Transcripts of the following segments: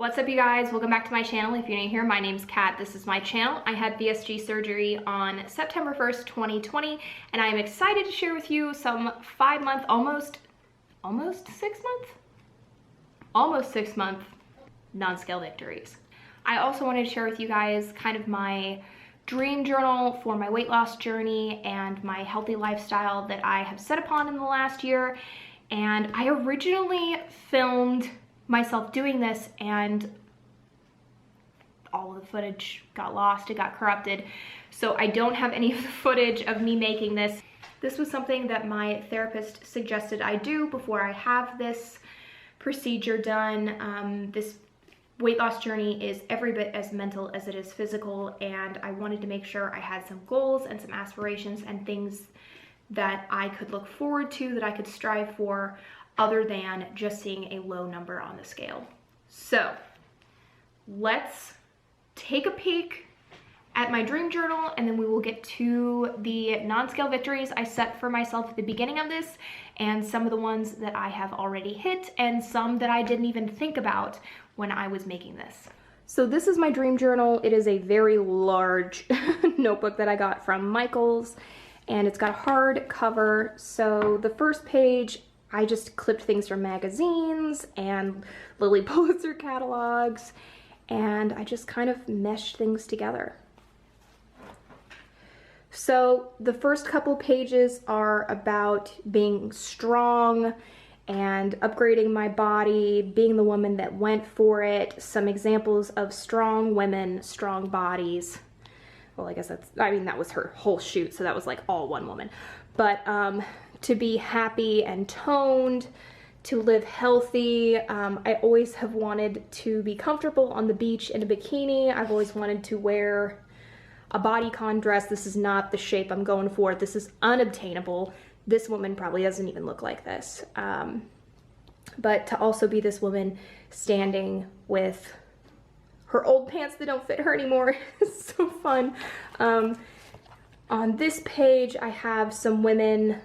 What's up, you guys? Welcome back to my channel. If you're new here, my name's Kat. This is my channel. I had VSG surgery on September 1st, 2020, and I am excited to share with you some 5-month, almost 6 month non-scale victories. I also wanted to share with you guys kind of my dream journal for my weight loss journey and my healthy lifestyle that I have set upon in the last year. And I originally filmed myself doing this, and all of the footage got lost, it got corrupted. So I don't have any of the footage of me making this. This was something that my therapist suggested I do before I have this procedure done. This weight loss journey is every bit as mental as it is physical, and I wanted to make sure I had some goals and some aspirations and things that I could look forward to, that I could strive for, other than just seeing a low number on the scale. So let's take a peek at my dream journal, and then we will get to the non-scale victories I set for myself at the beginning of this, and some of the ones that I have already hit, and some that I didn't even think about when I was making this. So this is my dream journal. It is a very large notebook that I got from Michael's, and it's got a hard cover. So the first page, I just clipped things from magazines and Lilly Pulitzer catalogs, and I just kind of meshed things together. So the first couple pages are about being strong and upgrading my body, being the woman that went for it, some examples of strong women, strong bodies. Well, I guess that was her whole shoot, so that was like all one woman. But to be happy and toned, to live healthy. I always have wanted to be comfortable on the beach in a bikini. I've always wanted to wear a bodycon dress. This is not the shape I'm going for. This is unobtainable. This woman probably doesn't even look like this. But to also be this woman standing with her old pants that don't fit her anymore is so fun. On this page, I have some women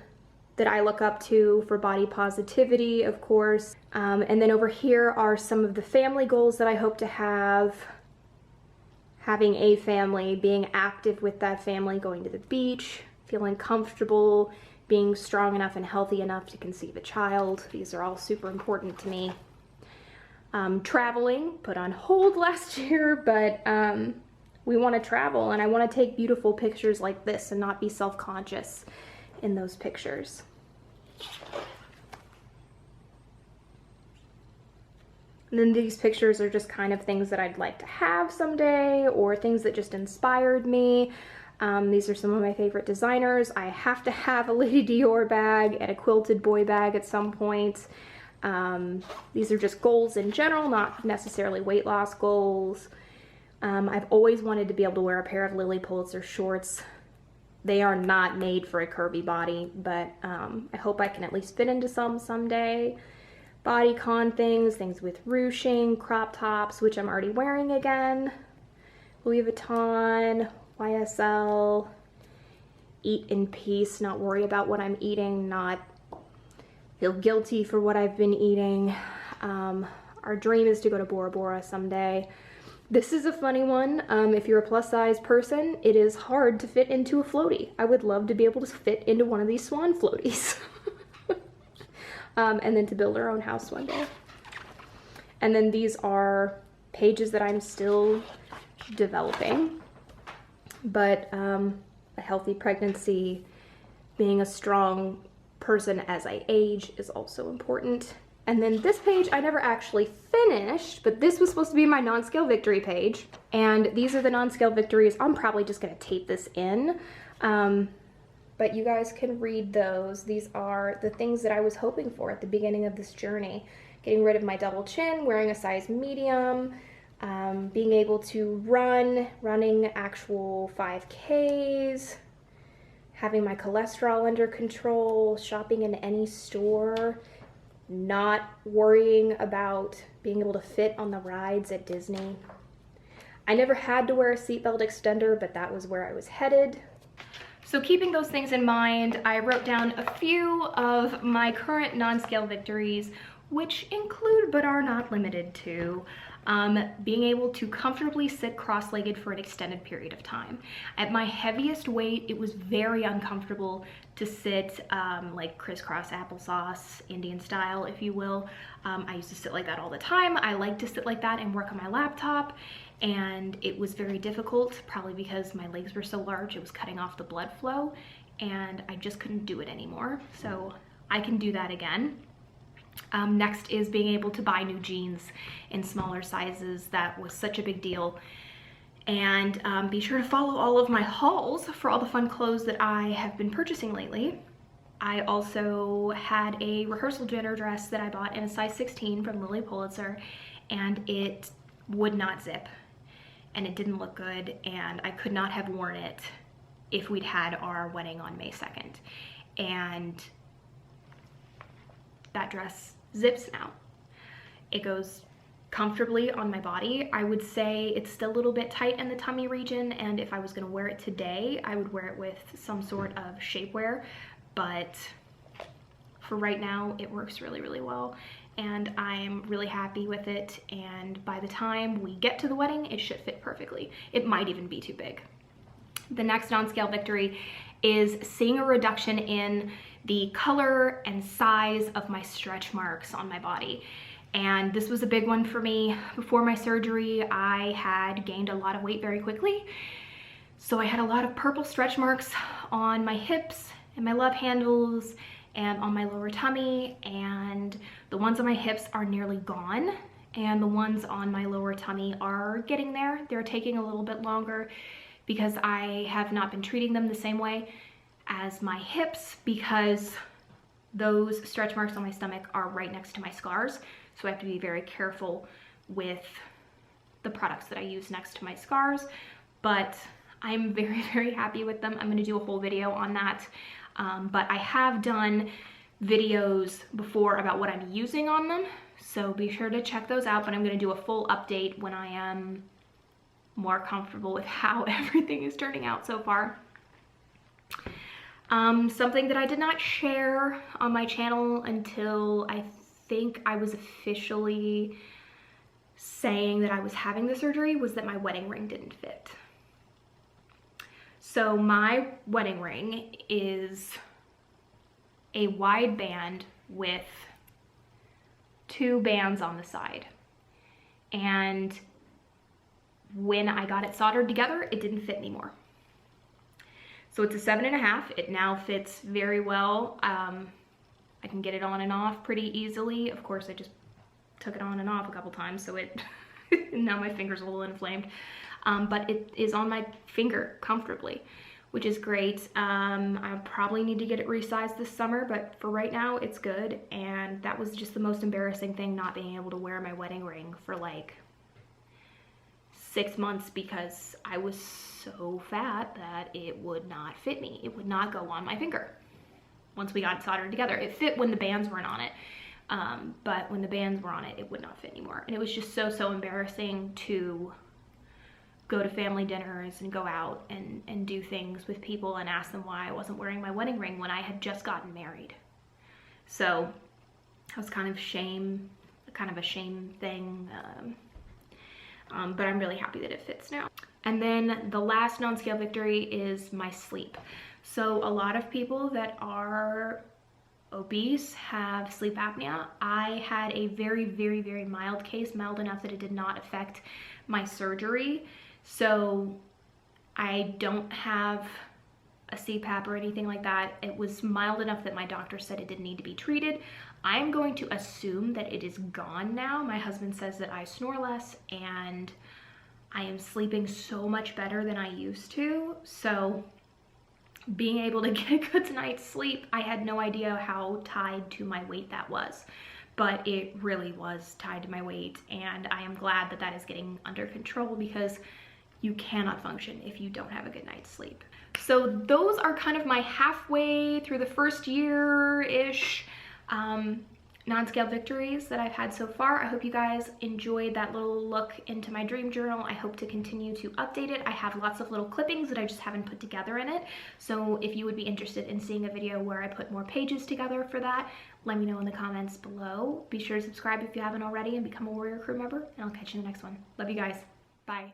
that I look up to for body positivity, of course. And then over here are some of the family goals that I hope to have. Having a family, being active with that family, going to the beach, feeling comfortable, being strong enough and healthy enough to conceive a child. These are all super important to me. Traveling, put on hold last year, but we want to travel, and I want to take beautiful pictures like this and not be self-conscious in those pictures. And then these pictures are just kind of things that I'd like to have someday, or things that just inspired me. These are some of my favorite designers. I have to have a Lady Dior bag and a quilted boy bag at some point. These are just goals in general, not necessarily weight loss goals. I've always wanted to be able to wear a pair of Lilly Pulitzer shorts. They are not made for a curvy body, but I hope I can at least fit into some someday. Bodycon things with ruching, crop tops, which I'm already wearing again. Louis Vuitton, YSL, eat in peace, not worry about what I'm eating, not feel guilty for what I've been eating. Our dream is to go to Bora Bora someday. This is a funny one. If you're a plus size person, it is hard to fit into a floaty. I would love to be able to fit into one of these swan floaties. And then to build our own house one day. And then these are pages that I'm still developing. But a healthy pregnancy, being a strong person as I age is also important. And then this page I never actually finished, but this was supposed to be my non-scale victory page. And these are the non-scale victories. I'm probably just gonna tape this in, but you guys can read those. These are the things that I was hoping for at the beginning of this journey. Getting rid of my double chin, wearing a size medium, being able to running actual 5Ks, having my cholesterol under control, shopping in any store, not worrying about being able to fit on the rides at Disney. I never had to wear a seatbelt extender, but that was where I was headed. So keeping those things in mind, I wrote down a few of my current non-scale victories, which include but are not limited to being able to comfortably sit cross-legged for an extended period of time. At my heaviest weight, it was very uncomfortable to sit like crisscross applesauce, Indian style, if you will. I used to sit like that all the time. I like to sit like that and work on my laptop, and it was very difficult, probably because my legs were so large, it was cutting off the blood flow, and I just couldn't do it anymore. So I can do that again. Next is being able to buy new jeans in smaller sizes. That was such a big deal. And be sure to follow all of my hauls for all the fun clothes that I have been purchasing lately. I also had a rehearsal dinner dress that I bought in a size 16 from Lily Pulitzer, and it would not zip, and it didn't look good, and I could not have worn it if we'd had our wedding on May 2nd. And that dress zips now. It goes comfortably on my body. I would say it's still a little bit tight in the tummy region, and if I was gonna wear it today, I would wear it with some sort of shapewear, but for right now, it works really, really well, and I'm really happy with it, and by the time we get to the wedding, it should fit perfectly. It might even be too big. The next NonScale victory is seeing a reduction in the color and size of my stretch marks on my body. And this was a big one for me. Before my surgery, I had gained a lot of weight very quickly. So I had a lot of purple stretch marks on my hips and my love handles and on my lower tummy, and the ones on my hips are nearly gone, and the ones on my lower tummy are getting there. They're taking a little bit longer because I have not been treating them the same way as my hips, because those stretch marks on my stomach are right next to my scars. So I have to be very careful with the products that I use next to my scars, but I'm very, very happy with them. I'm gonna do a whole video on that. But I have done videos before about what I'm using on them, so be sure to check those out, but I'm gonna do a full update when I am more comfortable with how everything is turning out so far. Something that I did not share on my channel until I think I was officially saying that I was having the surgery was that my wedding ring didn't fit. So my wedding ring is a wide band with 2 bands on the side. And when I got it soldered together, it didn't fit anymore. So it's a 7.5. It now fits very well. I can get it on and off pretty easily. Of course, I just took it on and off a couple times, so it now my finger's a little inflamed. But it is on my finger comfortably, which is great. I probably need to get it resized this summer, but for right now, it's good. And that was just the most embarrassing thing, not being able to wear my wedding ring for like 6 months, because I was so fat that it would not fit me. It would not go on my finger once we got it soldered together. It fit when the bands weren't on it, but when the bands were on it, it would not fit anymore. And it was just so embarrassing to go to family dinners and go out and do things with people and ask them why I wasn't wearing my wedding ring when I had just gotten married. So that was kind of a shame thing. But I'm really happy that it fits now. And then the last NonScale victory is my sleep. So a lot of people that are obese have sleep apnea. I had a very mild case, mild enough that it did not affect my surgery. So I don't have a CPAP or anything like that. It was mild enough that my doctor said it didn't need to be treated. I'm going to assume that it is gone now. My husband says that I snore less and I am sleeping so much better than I used to. So being able to get a good night's sleep, I had no idea how tied to my weight that was, but it really was tied to my weight, and I am glad that that is getting under control, because you cannot function if you don't have a good night's sleep. So those are kind of my halfway through the first year-ish NonScale victories that I've had so far. I hope you guys enjoyed that little look into my dream journal. I hope to continue to update it. I have lots of little clippings that I just haven't put together in it. So if you would be interested in seeing a video where I put more pages together for that, let me know in the comments below. Be sure to subscribe if you haven't already and become a Warrior Crew member, and I'll catch you in the next one. Love you guys. Bye.